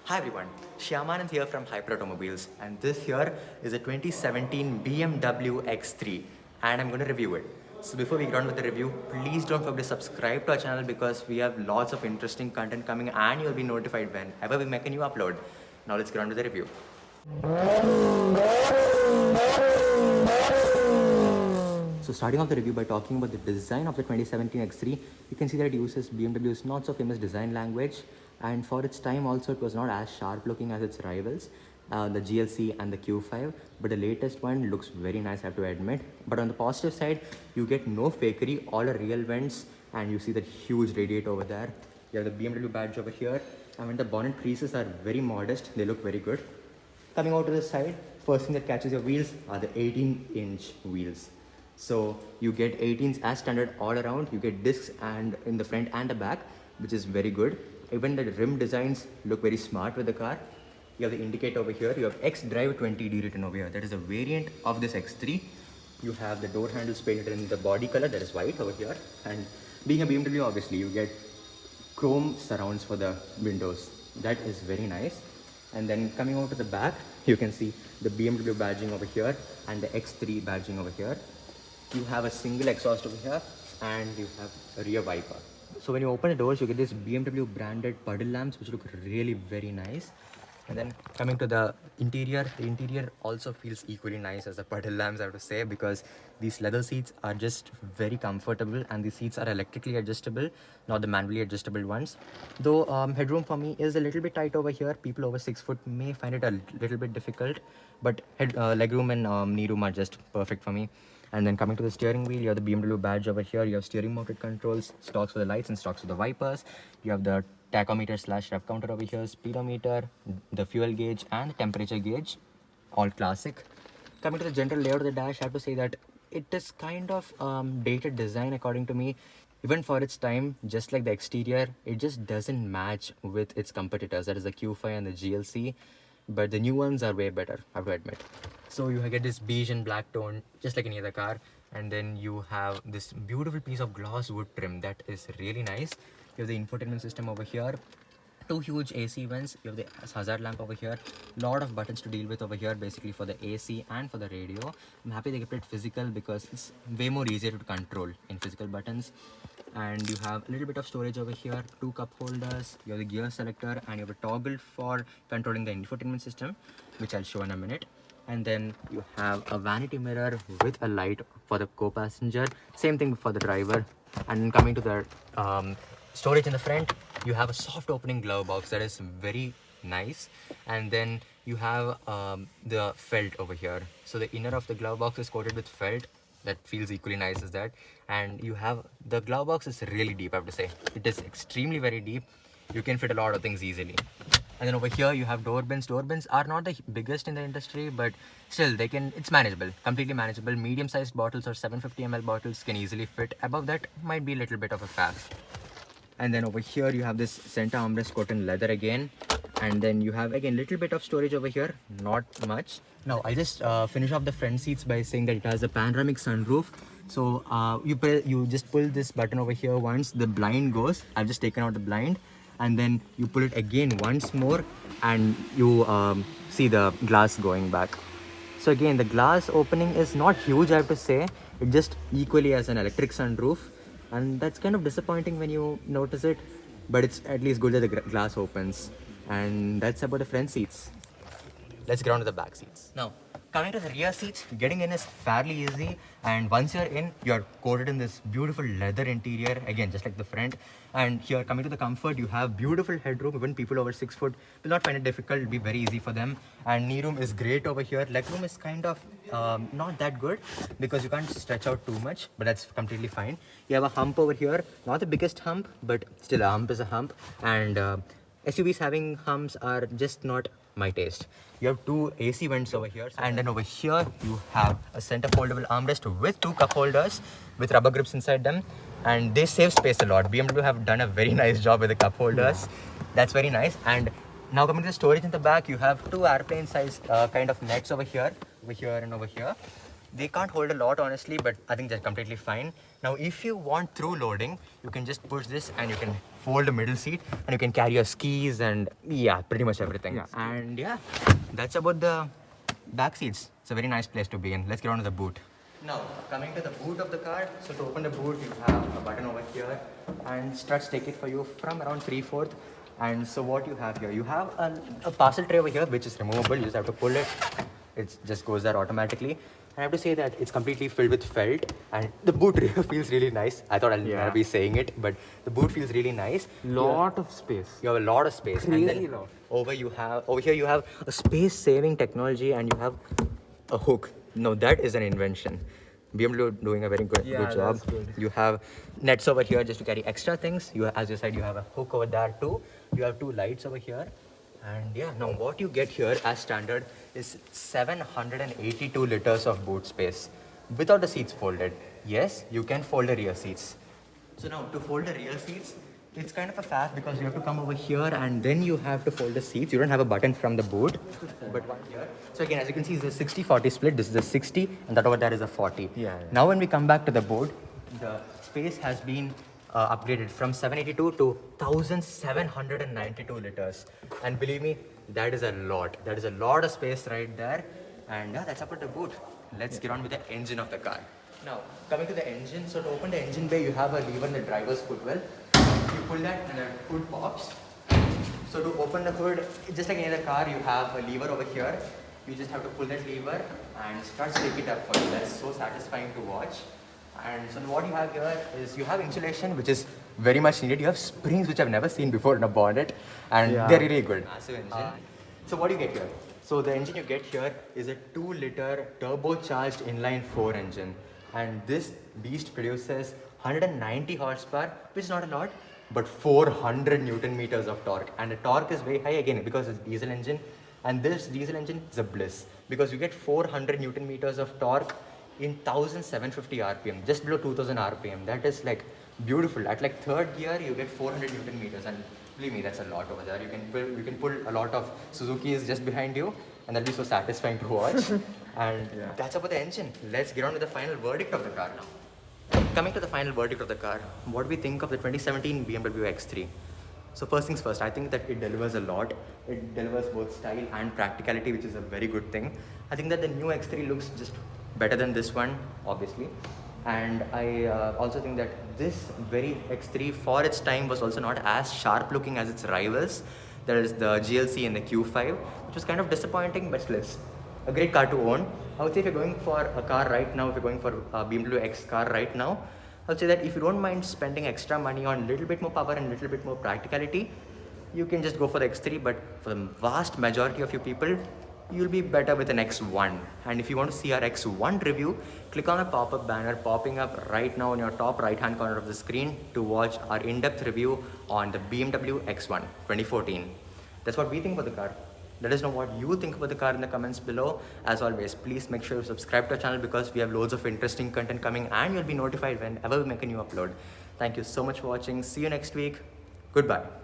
Hi everyone, Shyamanand here from Hyper Automobiles, and this here is a 2017 BMW X3 and I'm going to review it. So before we get on with the review, please don't forget to subscribe to our channel because we have lots of interesting content coming and you'll be notified whenever we make a new upload. Now let's get on with the review. So starting off the review by talking about the design of the 2017 X3, you can see that it uses BMW's not so famous design language, and for its time also it was not as sharp looking as its rivals, the GLC and the Q5, but the latest one looks very nice, I have to admit. But on the positive side, you get no fakery, all are real vents, and you see that huge radiator over there. You have the BMW badge over here, and when the bonnet creases are very modest, they look very good. Coming out to the side, first thing that catches your wheels are the 18-inch wheels. So you get 18s as standard all around. You get discs and in the front and the back, which is very good. Even the rim designs look very smart with the car. You have the indicator over here. You have X-Drive 20D written over here. That is a variant of this X3. You have the door handles painted in the body color, that is white over here. And being a BMW, obviously, you get chrome surrounds for the windows. That is very nice. And then coming over to the back, you can see the BMW badging over here and the X3 badging over here. You have a single exhaust over here and you have a rear wiper. So when you open the doors, you get this BMW branded puddle lamps which look really very nice. And then coming to the interior also feels equally nice as the puddle lamps, I have to say, because these leather seats are just very comfortable and the seats are electrically adjustable, not the manually adjustable ones. Though headroom for me is a little bit tight over here. People over 6 foot may find it a little bit difficult, but legroom and knee room are just perfect for me. And then coming to the steering wheel, you have the BMW badge over here. You have steering mounted controls, stocks for the lights and stocks for the wipers. You have the tachometer / rev counter over here, speedometer, the fuel gauge and the temperature gauge, all classic. Coming to the general layout of the dash, I have to say that it is kind of dated design according to me. Even for its time, just like the exterior, it just doesn't match with its competitors, that is the Q5 and the GLC. But the new ones are way better, I have to admit. So you get this beige and black tone, just like any other car. And then you have this beautiful piece of gloss wood trim that is really nice. You have the infotainment system over here. Two huge AC vents. You have the hazard lamp over here. Lot of buttons to deal with over here, basically for the AC and for the radio. I'm happy they kept it physical because it's way more easier to control in physical buttons. And you have a little bit of storage over here, 2 cup holders, you have the gear selector, and you have a toggle for controlling the infotainment system, which I'll show in a minute. And then you have a vanity mirror with a light for the co-passenger, same thing for the driver. And coming to the storage in the front, you have a soft opening glove box that is very nice. And then you have the felt over here. So the inner of the glove box is coated with felt that feels equally nice as that. And you have the glove box is really deep, I have to say. It is extremely very deep. You can fit a lot of things easily. And then over here you have door bins. Door bins are not the biggest in the industry, but still it's manageable, completely manageable. Medium sized bottles or 750 ml bottles can easily fit. Above that might be a little bit of a faff. And then over here you have this center armrest coated in leather again. And then you have again little bit of storage over here, not much. Now I just finish off the front seats by saying that it has a panoramic sunroof. So you just pull this button over here once, the blind goes. I've just taken out the blind, and then you pull it again once more and you see the glass going back. So again, the glass opening is not huge, I have to say. It just equally as an electric sunroof, and that's kind of disappointing when you notice it, but it's at least good that the glass opens. And that's about the front seats. Let's get on to the back seats. Now, coming to the rear seats, getting in is fairly easy, and once you're in, you're coated in this beautiful leather interior, again just like the front. And here, coming to the comfort, you have beautiful headroom. Even people over 6 foot will not find it difficult, it'll be very easy for them. And knee room is great over here. Legroom is kind of not that good because you can't stretch out too much, but that's completely fine. You have a hump over here, not the biggest hump, but still a hump is a hump. And SUVs having humps are just not my taste. You have 2 AC vents over here, and then over here you have a center foldable armrest with 2 cup holders with rubber grips inside them, and they save space a lot. BMW have done a very nice job with the cup holders. That's very nice. And now coming to the storage in the back, you have 2 airplane size kind of nets over here and over here. They can't hold a lot honestly, but I think they're completely fine. Now if you want through loading, you can just push this and you can fold the middle seat, and you can carry your skis and yeah, pretty much everything. Yeah. And yeah, that's about the back seats. It's a very nice place to be in. Let's get on to the boot. Now, coming to the boot of the car, so to open the boot, you have a button over here, and struts take it for you from around 3/4. And so what you have here, you have a parcel tray over here, which is removable. You just have to pull it. It just goes there automatically. I have to say that it's completely filled with felt, and the boot feels really nice. I thought I'll never be saying it, but the boot feels really nice. Lot of space. You have a lot of space. Crazy and then lot. over here you have a space-saving technology, and you have a hook. No, that is an invention. BMW doing a very good job. that's good. You have nets over here just to carry extra things. As you said, you have a hook over there too. You have 2 lights over here. And yeah, now what you get here as standard is 782 liters of boot space without the seats folded. Yes, you can fold the rear seats. So now to fold the rear seats, it's kind of a faff because you have to come over here and then you have to fold the seats. You don't have a button from the boot, but one here. So again, as you can see, it's a 60-40 split. This is a 60 and that over there is a 40. Yeah. Now when we come back to the boot, the space has been upgraded from 782 to 1792 liters. And believe me, that is a lot. That is a lot of space right there. And yeah, that's up at the boot. Let's get on with the engine of the car. Now, coming to the engine, so to open the engine bay, you have a lever in the driver's footwell. You pull that and the hood pops. So to open the hood, just like any other car, you have a lever over here. You just have to pull that lever and start to take it up for you. That's so satisfying to watch. And so what you have here is you have insulation, which is very much needed. You have springs, which I've never seen before in a bonnet, and they're really good. Massive engine. So what do you get here? So the engine you get here is a 2-liter turbocharged inline-4 engine, and this beast produces 190 horsepower, which is not a lot, but 400 Newton meters of torque. And the torque is very high again because it's diesel engine, and this diesel engine is a bliss because you get 400 Newton meters of torque in 1750 RPM, just below 2000 RPM. That is like beautiful. At like 3rd gear, you get 400 Newton meters, and believe me, that's a lot over there. You can pull a lot of Suzuki's just behind you, and that'll be so satisfying to watch. And that's about the engine. Let's get on with the final verdict of the car now. Coming to the final verdict of the car, what do we think of the 2017 BMW X3? So first things first, I think that it delivers a lot. It delivers both style and practicality, which is a very good thing. I think that the new X3 looks just better than this one, obviously. And I also think that this very X3 for its time was also not as sharp looking as its rivals. There is the GLC and the Q5, which was kind of disappointing, but still it's a great car to own. I would say if you're going for a car right now, if you're going for a BMW X car right now, I would say that if you don't mind spending extra money on a little bit more power and a little bit more practicality, you can just go for the X3. But for the vast majority of you people, you'll be better with an X1. And if you want to see our X1 review, click on a pop-up banner popping up right now on your top right-hand corner of the screen to watch our in-depth review on the BMW X1 2014. That's what we think about the car. Let us know what you think about the car in the comments below. As always, please make sure you subscribe to our channel because we have loads of interesting content coming and you'll be notified whenever we make a new upload. Thank you so much for watching. See you next week. Goodbye.